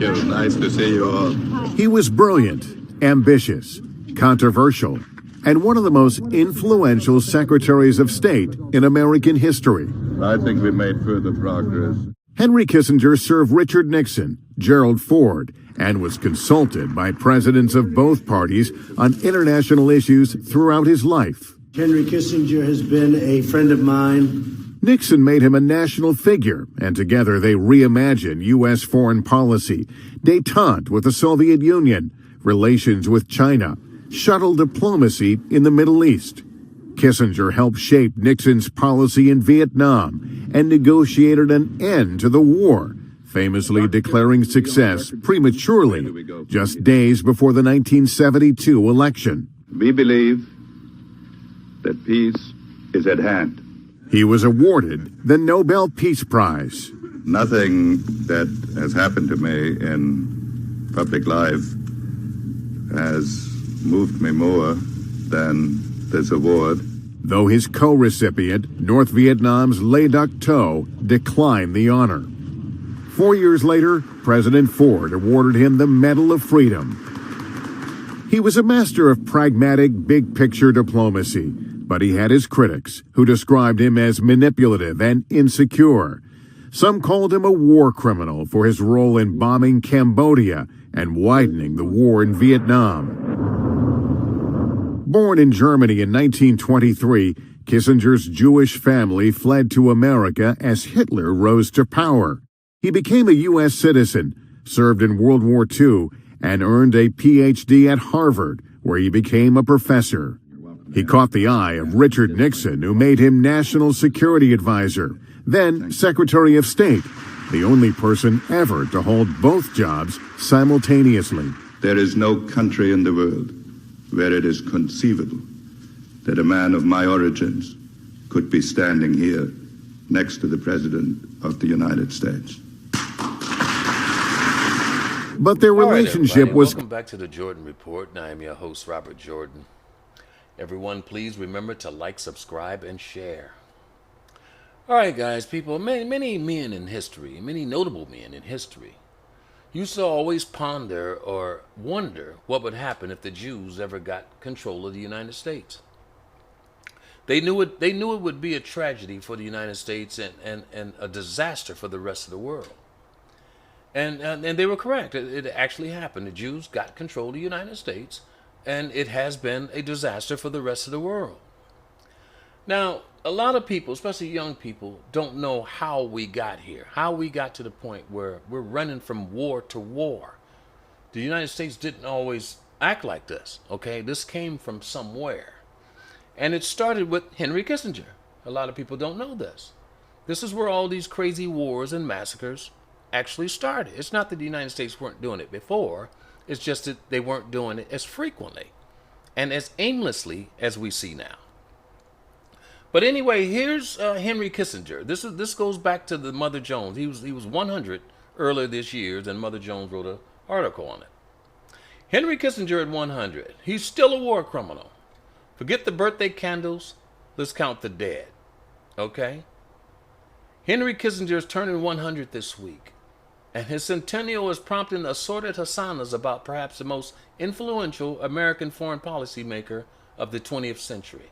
you. Nice to see you all. He was brilliant, ambitious, controversial, and one of the most influential secretaries of state in American history. I think we made further progress. Henry Kissinger served Richard Nixon, Gerald Ford, and was consulted by presidents of both parties on international issues throughout his life. Henry Kissinger has been a friend of mine. Nixon made him a national figure, and together they reimagined U.S. foreign policy, détente with the Soviet Union, relations with China, shuttle diplomacy in the Middle East. Kissinger helped shape Nixon's policy in Vietnam and negotiated an end to the war, famously declaring success prematurely, just days before the 1972 election. We believe that peace is at hand. He was awarded the Nobel Peace Prize. Nothing that has happened to me in public life has moved me more than this award. Though his co-recipient, North Vietnam's Le Duc Tho, declined the honor. 4 years later, President Ford awarded him the Medal of Freedom. He was a master of pragmatic, big-picture diplomacy, but he had his critics, who described him as manipulative and insecure. Some called him a war criminal for his role in bombing Cambodia and widening the war in Vietnam. Born in Germany in 1923, Kissinger's Jewish family fled to America as Hitler rose to power. He became a U.S. citizen, served in World War II, and earned a Ph.D. at Harvard, where he became a professor. He caught the eye of Richard Nixon, who made him National Security Advisor, then Secretary of State, the only person ever to hold both jobs simultaneously. There is no country in the world where it is conceivable that a man of my origins could be standing here next to the President of the United States. But their relationship was... Welcome back to the Jordan Report, and I am your host, Robert Jordan. Everyone, please remember to like, subscribe, and share. All right, guys, people, many men in history, many notable men in history, used to always ponder or wonder what would happen if the Jews ever got control of the United States. They knew it would be a tragedy for the United States and a disaster for the rest of the world. And they were correct. It actually happened. The Jews got control of the United States, and it has been a disaster for the rest of the world. Now, a lot of people, especially young people, don't know how we got here, how we got to the point where we're running from war to war. The United States didn't always act like this, okay? This came from somewhere. And it started with Henry Kissinger. A lot of people don't know this. This is where all these crazy wars and massacres actually started. It's not that the United States weren't doing it before. It's just that they weren't doing it as frequently and as aimlessly as we see now. But anyway, here's Henry Kissinger. This goes back to the Mother Jones. He was 100 earlier this year, and Mother Jones wrote an article on it. Henry Kissinger at 100. He's still a war criminal. Forget the birthday candles. Let's count the dead. Okay? Henry Kissinger is turning 100 this week, and his centennial is prompting assorted hosannas about perhaps the most influential American foreign policy maker of the 20th century.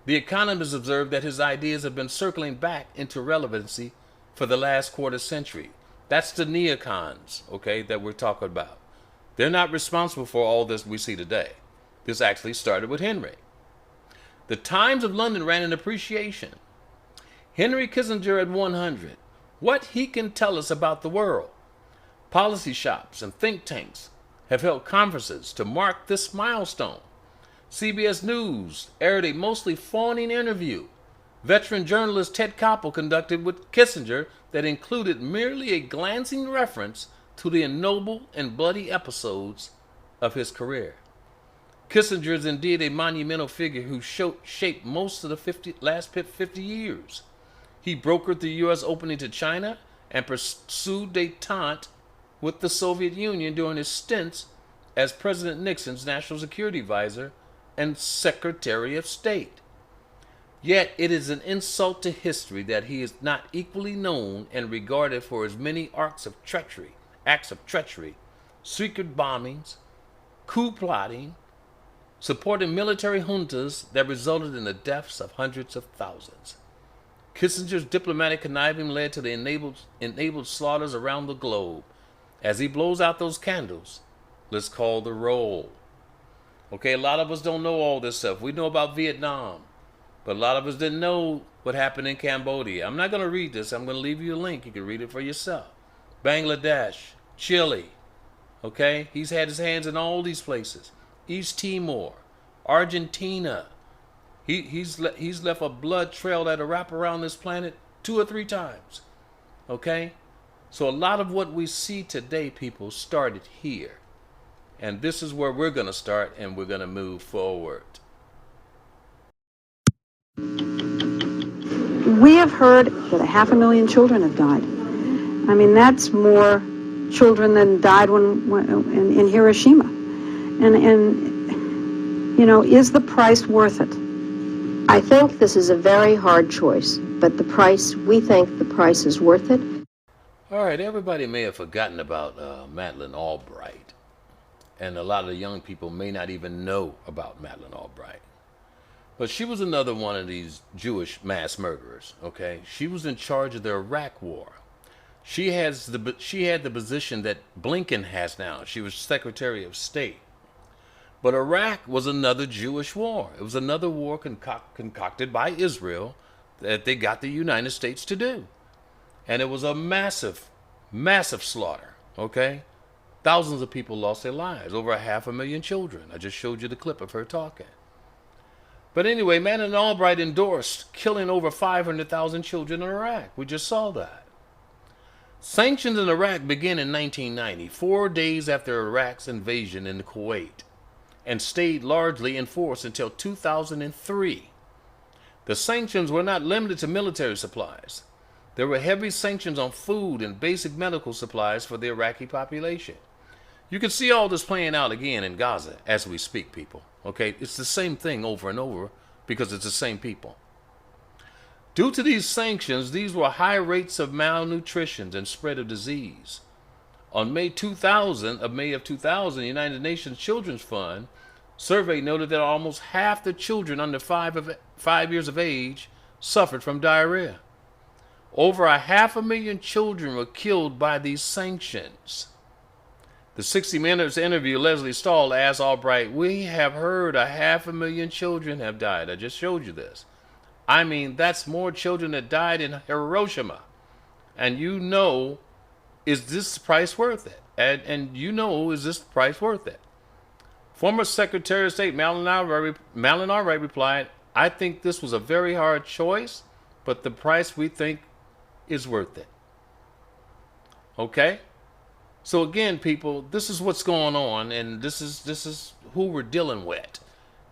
The Economist observed that his ideas have been circling back into relevancy for the last quarter century. That's the neocons, okay, that we're talking about. They're not responsible for all this we see today. This actually started with Henry. The Times of London ran an appreciation. Henry Kissinger at 100. What he can tell us about the world. Policy shops and think tanks have held conferences to mark this milestone. CBS News aired a mostly fawning interview veteran journalist Ted Koppel conducted with Kissinger that included merely a glancing reference to the ignoble and bloody episodes of his career. Kissinger is indeed a monumental figure who shaped most of the last 50 years. He brokered the U.S. opening to China and pursued détente with the Soviet Union during his stints as President Nixon's National Security Advisor and Secretary of State. Yet it is an insult to history that he is not equally known and regarded for his many arcs of treachery acts of treachery, secret bombings, coup plotting, supporting military juntas that resulted in the deaths of hundreds of thousands. Kissinger's diplomatic conniving led to the enabled slaughters around the globe. As he blows out those candles, let's call the roll. Okay, a lot of us don't know all this stuff. We know about Vietnam, but a lot of us didn't know what happened in Cambodia. I'm not going to read this. I'm going to leave you a link. You can read it for yourself. Bangladesh, Chile. Okay, he's had his hands in all these places. East Timor, Argentina. He's left a blood trail that'll wrap around this planet 2 or 3 times. Okay? So a lot of what we see today, people, started here. And this is where we're going to start, and we're going to move forward. We have heard that 500,000 children have died. I mean, that's more children than died in Hiroshima. And you know, is the price worth it? I think this is a very hard choice, but we think the price is worth it. All right, everybody may have forgotten about Madeleine Albright. And a lot of the young people may not even know about Madeleine Albright. But she was another one of these Jewish mass murderers, okay? She was in charge of the Iraq War. She had the position that Blinken has now. She was Secretary of State. But Iraq was another Jewish war. It was another war concocted by Israel that they got the United States to do. And it was a massive, massive slaughter, okay? Thousands of people lost their lives, over 500,000 children. I just showed you the clip of her talking. But anyway, Madeleine Albright endorsed killing over 500,000 children in Iraq. We just saw that. Sanctions in Iraq began in 1990, 4 days after Iraq's invasion in Kuwait, and stayed largely in force until 2003. The sanctions were not limited to military supplies. There were heavy sanctions on food and basic medical supplies for the Iraqi population. You can see all this playing out again in Gaza as we speak, people. Okay, it's the same thing over and over because it's the same people. Due to these sanctions, these were high rates of malnutrition and spread of disease. On May of 2000, the United Nations Children's Fund survey noted that almost half the children under 5 years of age suffered from diarrhea. Over 500,000 children were killed by these sanctions. The 60 Minutes interview, Leslie Stahl asked Albright, "We have heard 500,000 children have died." I just showed you this. I mean, that's more children that died in Hiroshima. And you know, is this price worth it? And you know, is this price worth it? Former Secretary of State Madeleine Albright replied, "I think this was a very hard choice, but the price we think is worth it." Okay? So again, people, this is what's going on, and this is who we're dealing with.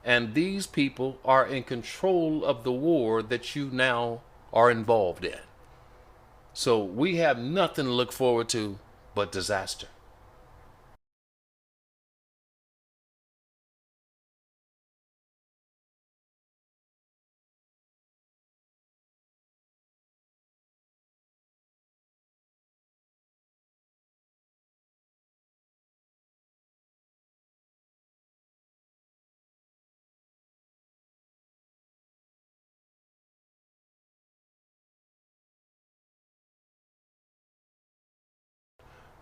And these people are in control of the war that you now are involved in. So we have nothing to look forward to but disaster.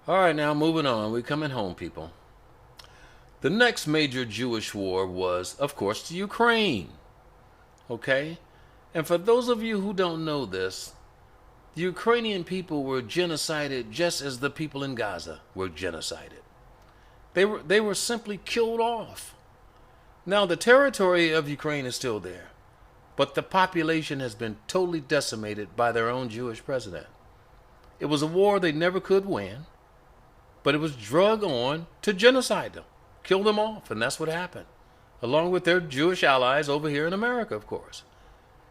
All right, now moving on. We're coming home, people. The next major Jewish war was, of course, the Ukraine. Okay? And for those of you who don't know this, the Ukrainian people were genocided just as the people in Gaza were genocided. They were simply killed off. Now, the territory of Ukraine is still there, but the population has been totally decimated by their own Jewish president. It was a war they never could win, but it was drug on to genocide them, kill them off, and that's what happened, along with their Jewish allies over here in America, of course.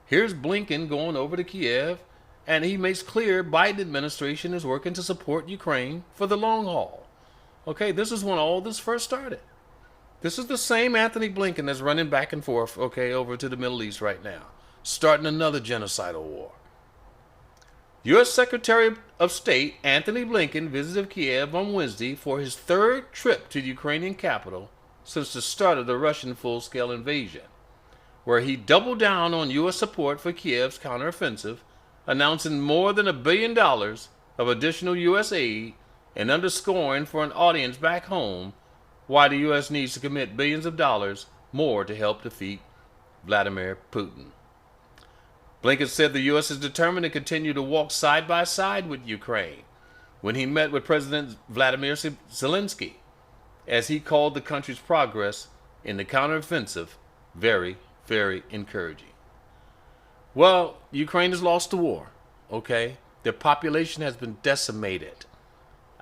Here's Blinken going over to Kiev, and he makes clear Biden administration is working to support Ukraine for the long haul. Okay, this is when all this first started. This is the same Anthony Blinken that's running back and forth, okay, over to the Middle East right now, starting another genocidal war. U.S. Secretary of State Anthony Blinken visited Kiev on Wednesday for his third trip to the Ukrainian capital since the start of the Russian full-scale invasion, where he doubled down on U.S. support for Kiev's counteroffensive, announcing more than $1 billion of additional U.S. aid and underscoring for an audience back home why the U.S. needs to commit billions of dollars more to help defeat Vladimir Putin. Blinken said the U.S. is determined to continue to walk side by side with Ukraine when he met with President Vladimir Zelensky, as he called the country's progress in the counteroffensive very, very encouraging. Well, Ukraine has lost the war, okay? Their population has been decimated.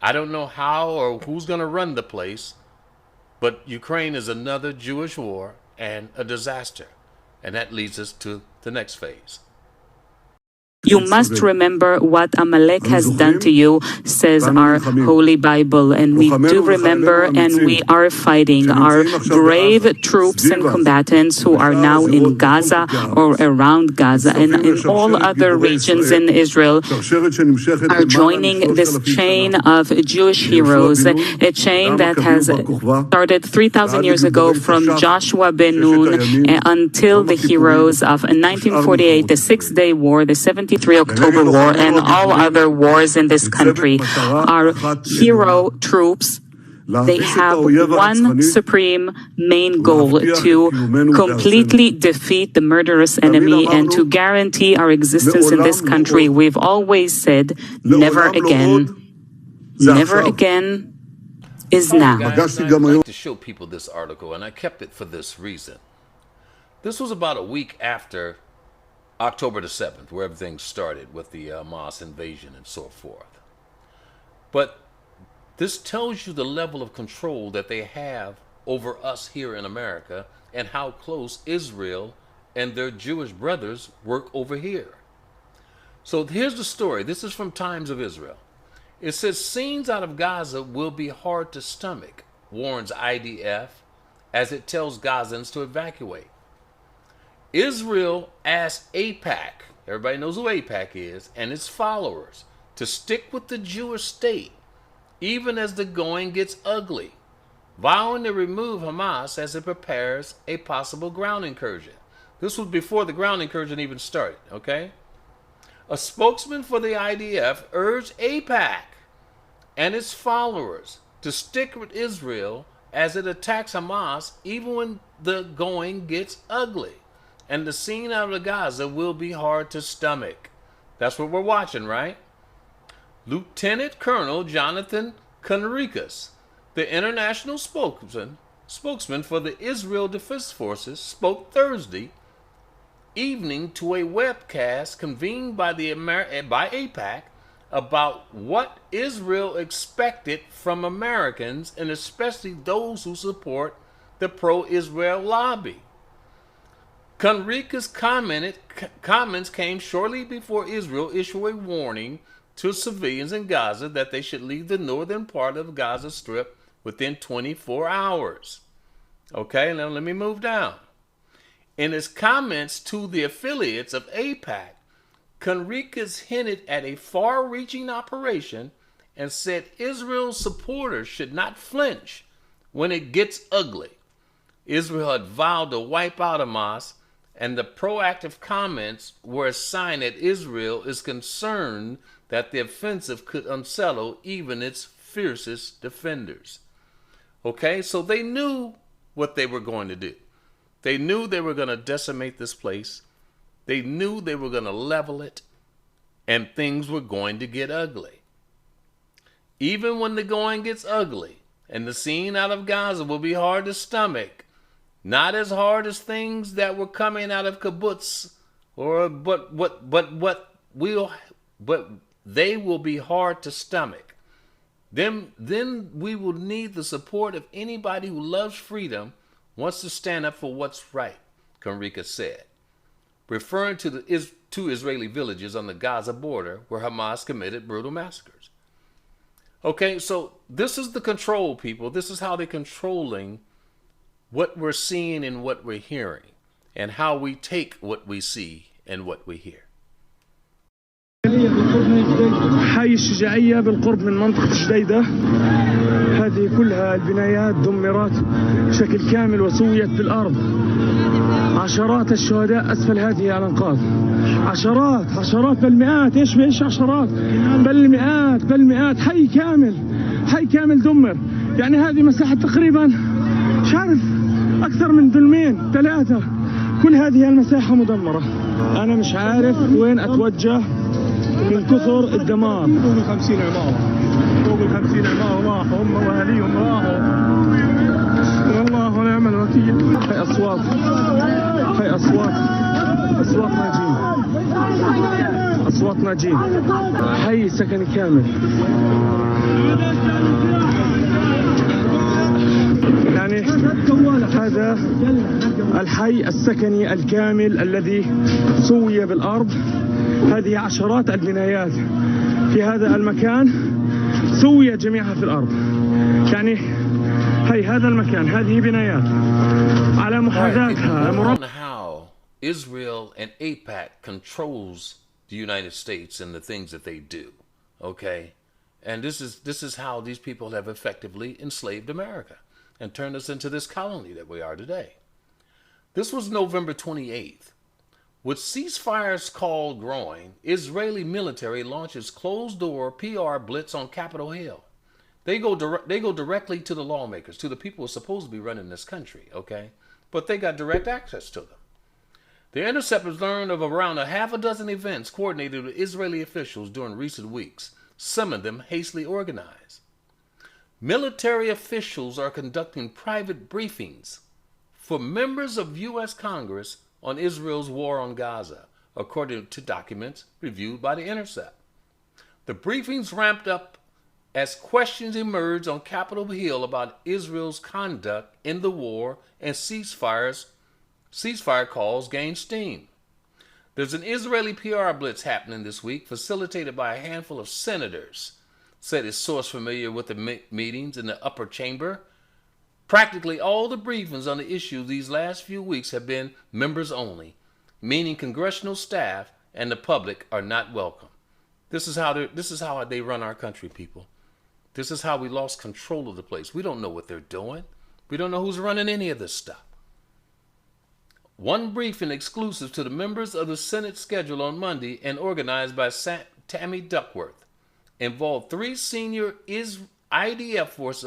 I don't know how or who's going to run the place, but Ukraine is another Jewish war and a disaster. And that leads us to the next phase. You must remember what Amalek has done to you, says our Holy Bible, and we do remember, and we are fighting. Our brave troops and combatants who are now in Gaza or around Gaza and in all other regions in Israel are joining this chain of Jewish heroes, a chain that has started 3,000 years ago from Joshua ben Nun until the heroes of 1948, the Six-Day War, the 73 October War, and all other wars in this country. Our hero troops, they have one supreme main goal: to completely defeat the murderous enemy and to guarantee our existence in this country. We've always said, never again. Never again is now. Guys, I'd like to show people this article, and I kept it for this reason. This was about a week after October the 7th, where everything started with the Hamas invasion and so forth. But this tells you the level of control that they have over us here in America and how close Israel and their Jewish brothers work over here. So here's the story. This is from Times of Israel. It says, scenes out of Gaza will be hard to stomach, warns IDF, as it tells Gazans to evacuate. Israel asked AIPAC, everybody knows who AIPAC is, and its followers to stick with the Jewish state, even as the going gets ugly, vowing to remove Hamas as it prepares a possible ground incursion. This was before the ground incursion even started, okay? A spokesman for the IDF urged AIPAC and its followers to stick with Israel as it attacks Hamas, even when the going gets ugly. And the scene out of Gaza will be hard to stomach. That's what we're watching, right? Lieutenant Colonel Jonathan Conricus, the international spokesman for the Israel Defense Forces, spoke Thursday evening to a webcast convened by AIPAC about what Israel expected from Americans, and especially those who support the pro-Israel lobby. Conricus comments came shortly before Israel issued a warning to civilians in Gaza that they should leave the northern part of Gaza Strip within 24 hours. Okay, now let me move down. In his comments to the affiliates of AIPAC, Conricus hinted at a far-reaching operation and said Israel's supporters should not flinch when it gets ugly. Israel had vowed to wipe out Hamas, and the proactive comments were a sign that Israel is concerned that the offensive could unsettle even its fiercest defenders. Okay, so they knew what they were going to do. They knew they were going to decimate this place. They knew they were going to level it, and things were going to get ugly. Even when the going gets ugly, and the scene out of Gaza will be hard to stomach, not as hard as things that were coming out of kibbutz, but they will be hard to stomach. Then we will need the support of anybody who loves freedom, wants to stand up for what's right, Conricus said, referring to two Israeli villages on the Gaza border where Hamas committed brutal massacres. Okay, so this is the control, people. This is how they're controlling what we're seeing and what we're hearing, and how we take what we see and what we hear. حي الشجاعية بالقرب من منطقة جديدة. هذه كلها البنايات دمرت بشكل كامل وسويت بالأرض. عشرات الشهداء أسفل هذه الأنقاض، عشرات بل مئات، إيش عشرات بل مئات، حي كامل دمر. يعني هذه مساحة تقريبا مش عارف أكثر من دلمين 3، كل هذه المساحة مدمرة. أنا مش عارف وين أتوجه من كثر الدمار. فوق ال 50 عمارة راحوا، هم وأهاليهم راحوا، والله ونعم الوكيل. هي أصوات ناجين، حي سكني كامل. يعني هذا الحي السكني الكامل الذي سوي بالأرض. هذه عشرات البنايات في هذا المكان سويت جميعها في الأرض. يعني هذا المكان، هذه بنايات على محاذاتها. How Israel and AIPAC controls the United States and the things that they do, okay? And this is how these people have effectively enslaved America and turned us into this colony that we are today. This was November 28th. With ceasefires called growing, Israeli military launches closed-door PR blitz on Capitol Hill. They go directly to the lawmakers, to the people who are supposed to be running this country, okay? But they got direct access to them. The interceptors learned of around a half a dozen events coordinated with Israeli officials during recent weeks. Some of them hastily organized. Military officials are conducting private briefings for members of U.S. Congress on Israel's war on Gaza, according to documents reviewed by The Intercept. The briefings ramped up as questions emerged on Capitol Hill about Israel's conduct in the war and ceasefire calls gained steam. There's an Israeli PR blitz happening this week, facilitated by a handful of senators, said a source familiar with the meetings in the upper chamber. Practically all the briefings on the issue these last few weeks have been members only, meaning congressional staff and the public are not welcome. This is how they run our country, people. This is how we lost control of the place. We don't know what they're doing. We don't know who's running any of this stuff. One briefing exclusive to the members of the Senate scheduled on Monday and organized by Tammy Duckworth involved 3 senior IDF force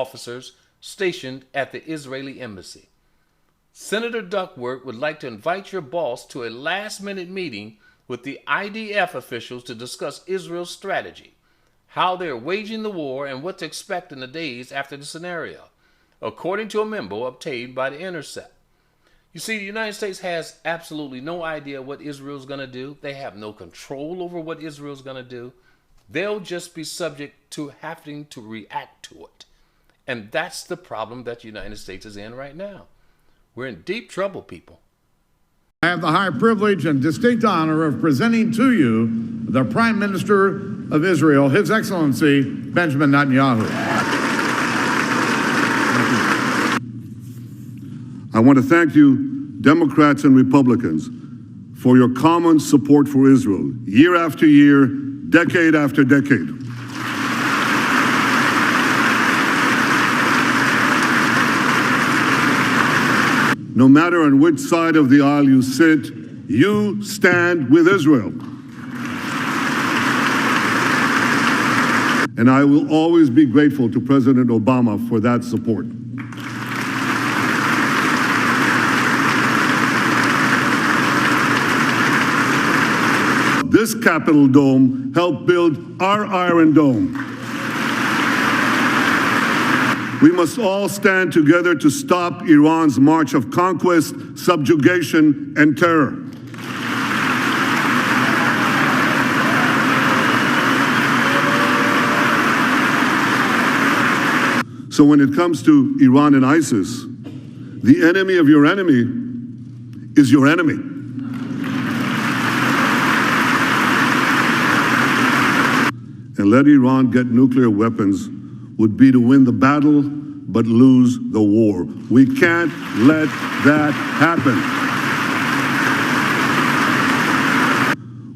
officers stationed at the Israeli embassy. Senator Duckworth would like to invite your boss to a last-minute meeting with the IDF officials to discuss Israel's strategy, how they're waging the war, and what to expect in the days after the scenario, according to a memo obtained by The Intercept. You see, the United States has absolutely no idea what Israel's going to do. They have no control over what Israel's going to do. They'll just be subject to having to react to it. And that's the problem that the United States is in right now. We're in deep trouble, people. I have the high privilege and distinct honor of presenting to you the Prime Minister of Israel, His Excellency Benjamin Netanyahu. I want to thank you, Democrats and Republicans, for your common support for Israel, year after year, decade after decade. No matter on which side of the aisle you sit, you stand with Israel. And I will always be grateful to President Obama for that support. This Capitol Dome helped build our Iron Dome. We must all stand together to stop Iran's march of conquest, subjugation, and terror. So when it comes to Iran and ISIS, the enemy of your enemy is your enemy. And let Iran get nuclear weapons would be to win the battle but lose the war. We can't let that happen.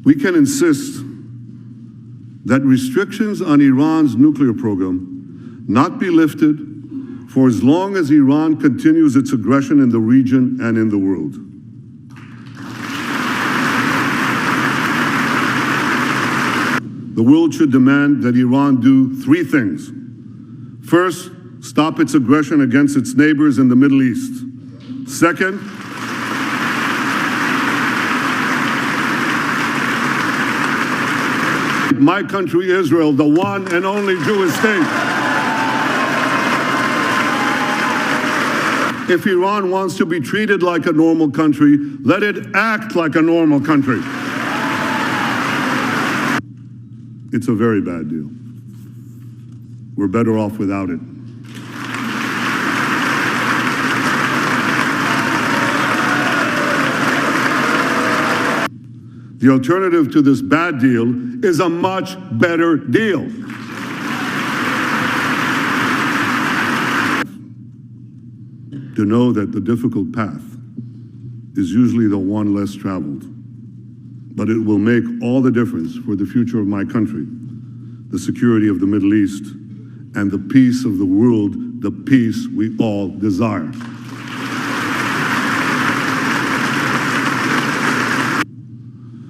We can insist that restrictions on Iran's nuclear program not be lifted for as long as Iran continues its aggression in the region and in the world. The world should demand that Iran do three things. First, stop its aggression against its neighbors in the Middle East. Second, my country, Israel, the one and only Jewish state. If Iran wants to be treated like a normal country, let it act like a normal country. It's a very bad deal. We're better off without it. The alternative to this bad deal is a much better deal. To know that the difficult path is usually the one less traveled, but it will make all the difference for the future of my country, the security of the Middle East, and the peace of the world, the peace we all desire.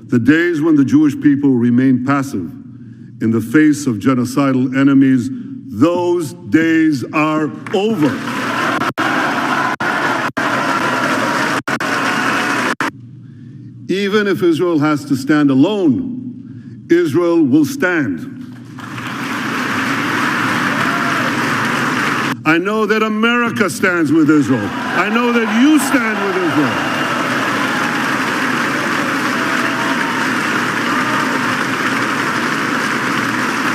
The days when the Jewish people remain passive in the face of genocidal enemies, those days are over. Even if Israel has to stand alone, Israel will stand. I know that America stands with Israel. I know that you stand with Israel.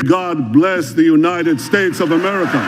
God bless the United States of America.